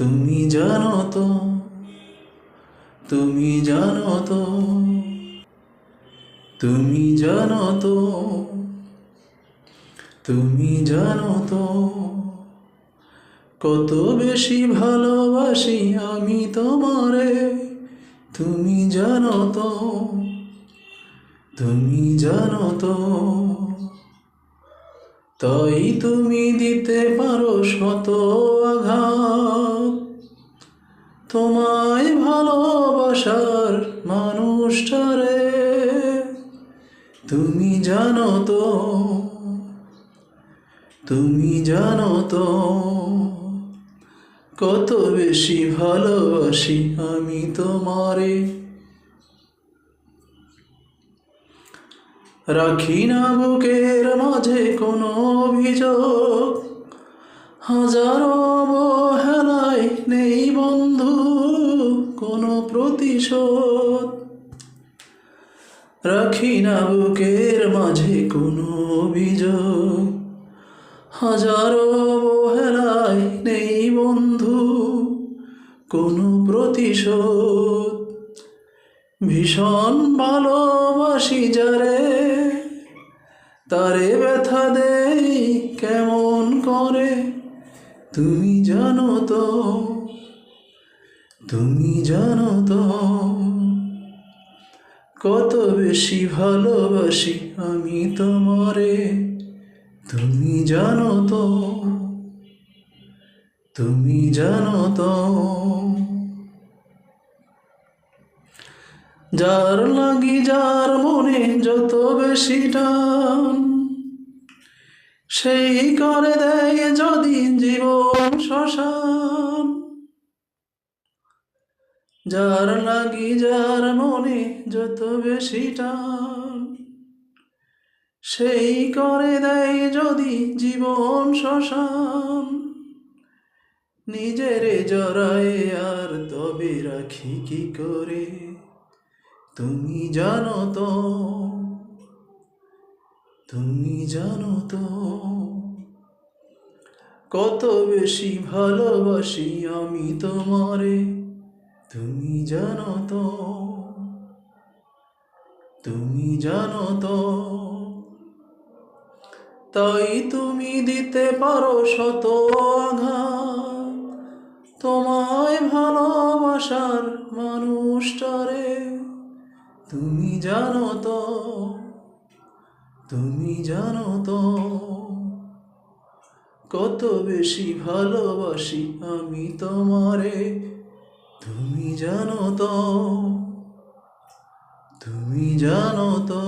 তুমি জানো তো, তুমি জানো তো, তুমি জানো তো, তুমি জানো তো, কত বেশি ভালোবাসি আমি তোমারে। তুমি জানো তো, তুমি জানো তো, তাই তুমি দিতে পারো শত আঘাত। তোমায় ভালোবাসার মানুষটারে তুমি জানো তো, তুমি জানো তো, কত বেশি ভালোবাসি আমি তোমারে। রাখি না বুকের মাঝে কোনো অভিযোগ, হাজারো অবহেলায় নেই বন্ধু কোনো প্রতিশোধ। রাখি না বুকের মাঝে কোনো অভিযোগ, হাজারো অবহেলায় নেই বন্ধু কোনো প্রতিশোধ। ভীষণ ভালোবাসি যারে, তারে ব্যথা দেই কেমন করে। তুমি জানো তো, তুমি জানো তো, কত বেশি ভালোবাসি আমি তোমারে। তুমি জানো তো, তুমি জানো তো, যার লাগি যার মনে যত বেশি টান, সেই করে দেয় যদি জীবন শ্মশান। যার লাগি যার মনে যত বেশি টান, সেই করে দেয় যদি জীবন শ্মশান। নিজেরে জড়ায় আর তবে রাখি কি করে। তুমি জানো তো, তুমি জানো তো, কত বেশি ভালোবাসি আমি তোমারে। তুমি জানো তো, তুমি জানো তো, তাই তুমি দিতে পারো শত আঘাত। তোমায় ভালোবাসার মানুষটারে তুমি জানো তো, তুমি জানো তো, কত বেশি ভালোবাসি আমি তোমারে। তুমি জানো তো, তুমি জানো তো।